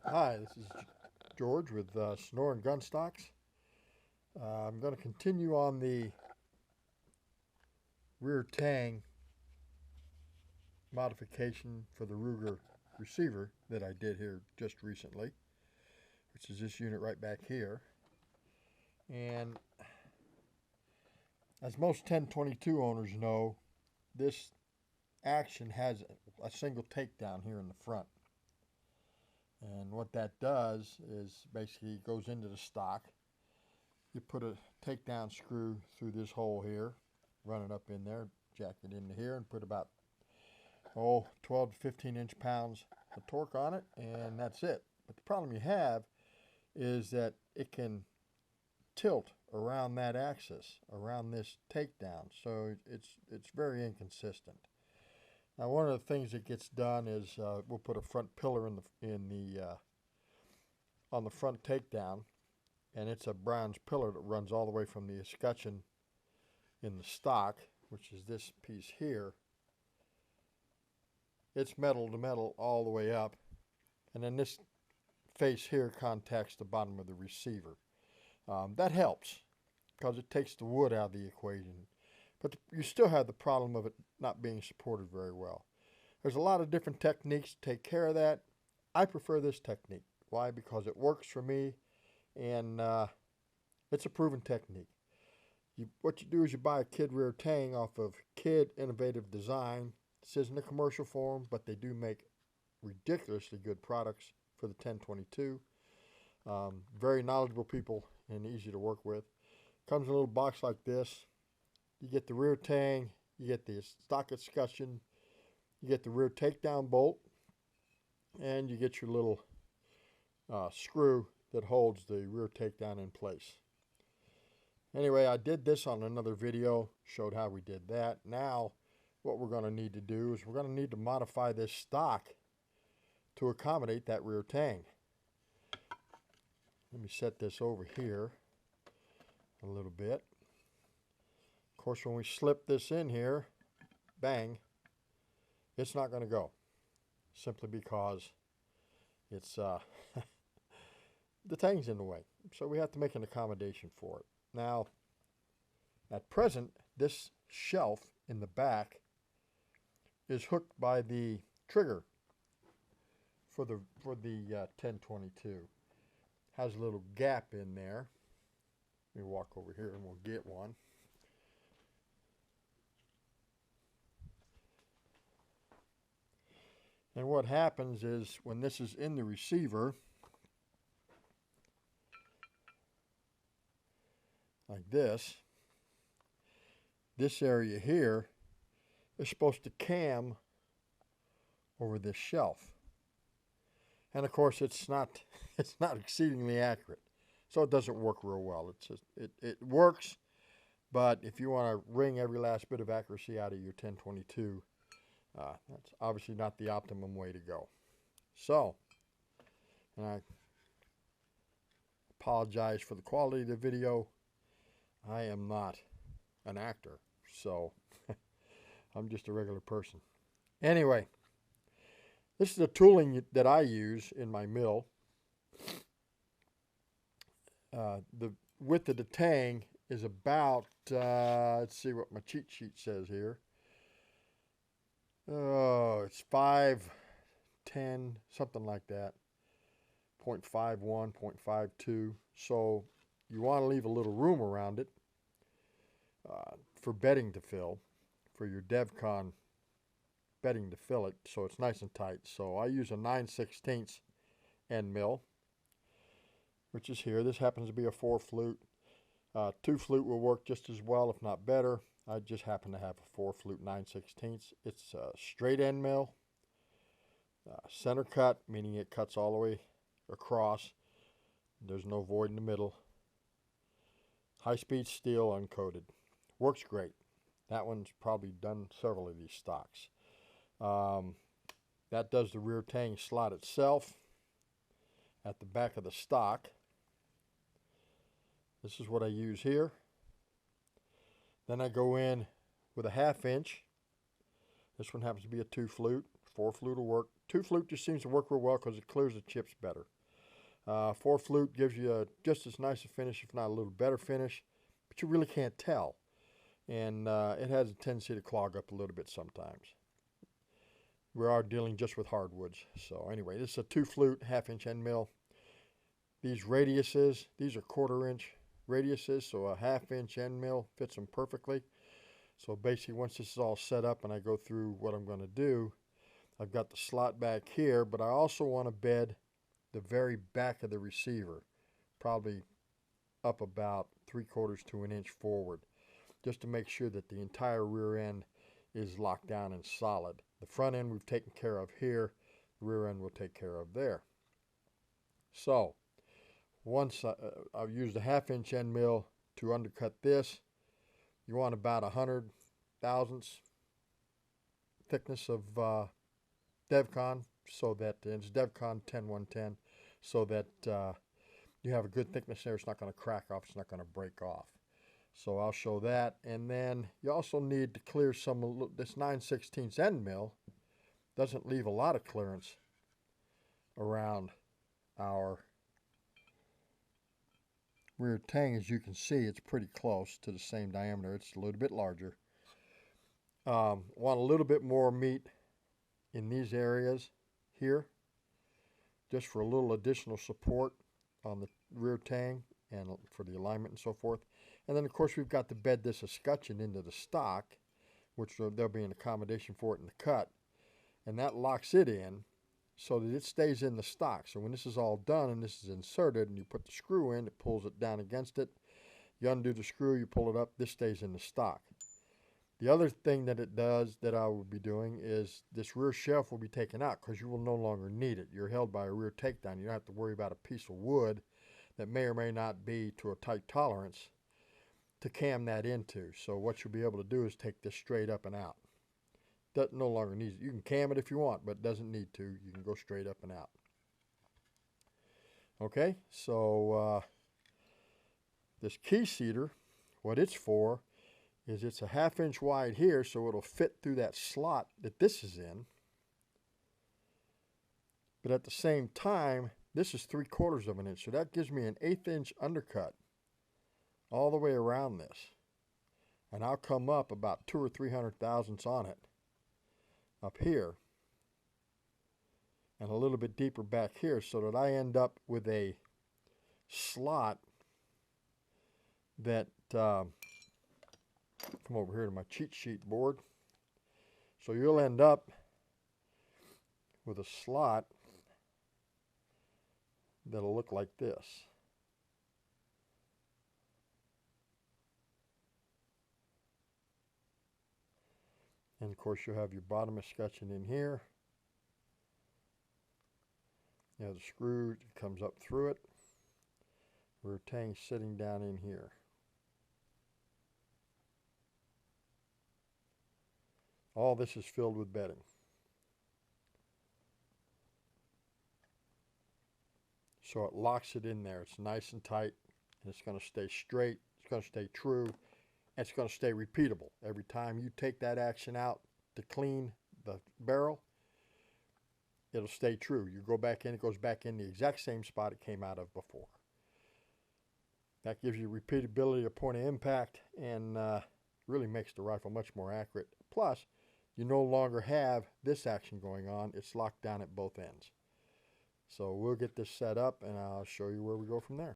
Hi, this is George with Snore and Gun Stocks. I'm going to continue on the rear Tang modification for the Ruger receiver that I did here just recently, which is this unit right back here. And as most 1022 owners know, this action has a single takedown here in the front. And what that does is basically it goes into the stock. You put a takedown screw through this hole here, run it up in there, jack it into here, and put about 12 to 15 inch-pounds of torque on it, and that's it. But the problem you have is that it can tilt around that axis, around this takedown, so it's very inconsistent. Now, one of the things that gets done is we'll put a front pillar on the front takedown, and it's a bronze pillar that runs all the way from the escutcheon in the stock, which is this piece here. It's metal to metal all the way up, and then this face here contacts the bottom of the receiver. That helps because it takes the wood out of the equation, but you still have the problem of it not being supported very well. There's a lot of different techniques to take care of that. I prefer this technique. Why? Because it works for me, and it's a proven technique. What you do is you buy a Kid rear Tang off of Kid Innovative Design. This isn't a commercial for them, but they do make ridiculously good products for the 1022. Very knowledgeable people and easy to work with. Comes in a little box like this. You get the rear Tang, you get the stock escutcheon, you get the rear takedown bolt, and you get your little screw that holds the rear takedown in place. Anyway, I did this on another video, showed how we did that. Now, what we're going to need to do is we're going to need to modify this stock to accommodate that rear Tang. Let me set this over here a little bit. Of course, when we slip this in here, bang, it's not going to go, simply because it's the Tang's in the way. So we have to make an accommodation for it. Now, at present, this shelf in the back is hooked by the trigger for the 1022. Has a little gap in there. Let me walk over here and we'll get one. And what happens is when this is in the receiver, like this area here is supposed to cam over this shelf. And of course it's not exceedingly accurate. So it doesn't work real well. It works, but if you want to wring every last bit of accuracy out of your 1022, that's obviously not the optimum way to go. So, and I apologize for the quality of the video. I am not an actor, so I'm just a regular person. Anyway, this is the tooling that I use in my mill. The width of the Tang is about, let's see what my cheat sheet says here. Oh, it's 5'10", something like that. 0.51, 0.52. So you want to leave a little room around it for bedding to fill, for your DevCon bedding to fill it, so it's nice and tight. So I use a 9/16 end mill, which is here. This happens to be a 4-flute. 2-flute will work just as well, if not better. I just happen to have a 4-flute 9/16. It's a straight end mill, center cut, meaning it cuts all the way across. There's no void in the middle. High-speed steel, uncoated. Works great. That one's probably done several of these stocks. That does the rear Tang slot itself at the back of the stock. This is what I use here. Then I go in with a 1/2 inch. This one happens to be a 2-flute. 4-flute will work. 2 flute just seems to work real well because it clears the chips better. 4 flute gives you just as nice a finish, if not a little better finish, but you really can't tell. And it has a tendency to clog up a little bit sometimes. We are dealing just with hardwoods. So anyway, this is a 2 flute 1/2 inch end mill. These radiuses, these are 1/4 inch radiuses, so a 1/2 inch end mill fits them perfectly. So basically, once this is all set up and I go through what I'm going to do, I've got the slot back here, but I also want to bed the very back of the receiver, probably up about 3/4 to an inch forward, just to make sure that the entire rear end is locked down and solid. The front end we've taken care of here, the rear end we'll take care of there. So once I've used a 1/2 inch end mill to undercut this, you want about 100 thousandths thickness of DevCon, so that it's DevCon 10110, so that you have a good thickness there. It's not going to crack off, it's not going to break off. So I'll show that. And then you also need to clear some, this 9/16 end mill doesn't leave a lot of clearance around our rear tang. As you can see, it's pretty close to the same diameter. It's a little bit larger. Want a little bit more meat in these areas here, just for a little additional support on the rear tang and for the alignment and so forth. And then of course we've got to bed this escutcheon into the stock, which there'll be an accommodation for it in the cut, and that locks it in so that it stays in the stock. So when this is all done and this is inserted and you put the screw in, it pulls it down against it. You undo the screw, you pull it up, this stays in the stock. The other thing that it does that I will be doing is this rear shelf will be taken out because you will no longer need it. You're held by a rear takedown. You don't have to worry about a piece of wood that may or may not be to a tight tolerance to cam that into. So what you'll be able to do is take this straight up and out. That no longer needs it. You can cam it if you want, but it doesn't need to. You can go straight up and out. Okay, so this key seater, what it's for is it's a 1/2 inch wide here, so it'll fit through that slot that this is in. But at the same time, this is 3/4 of an inch, so that gives me an 1/8 inch undercut all the way around this. And I'll come up about 200 or 300 thousandths on it up here, and a little bit deeper back here, so that I end up with a slot that come over here to my cheat sheet board. So you'll end up with a slot that'll look like this. And of course you'll have your bottom escutcheon in here. You have the screw that comes up through it. Rear tang sitting down in here. All this is filled with bedding. So it locks it in there. It's nice and tight, and it's going to stay straight. It's going to stay true, and it's going to stay repeatable. Every time you take that action out to clean the barrel, it'll stay true. You go back in, it goes back in the exact same spot it came out of before. That gives you repeatability at point of impact, and really makes the rifle much more accurate. Plus, you no longer have this action going on. It's locked down at both ends. So we'll get this set up and I'll show you where we go from there.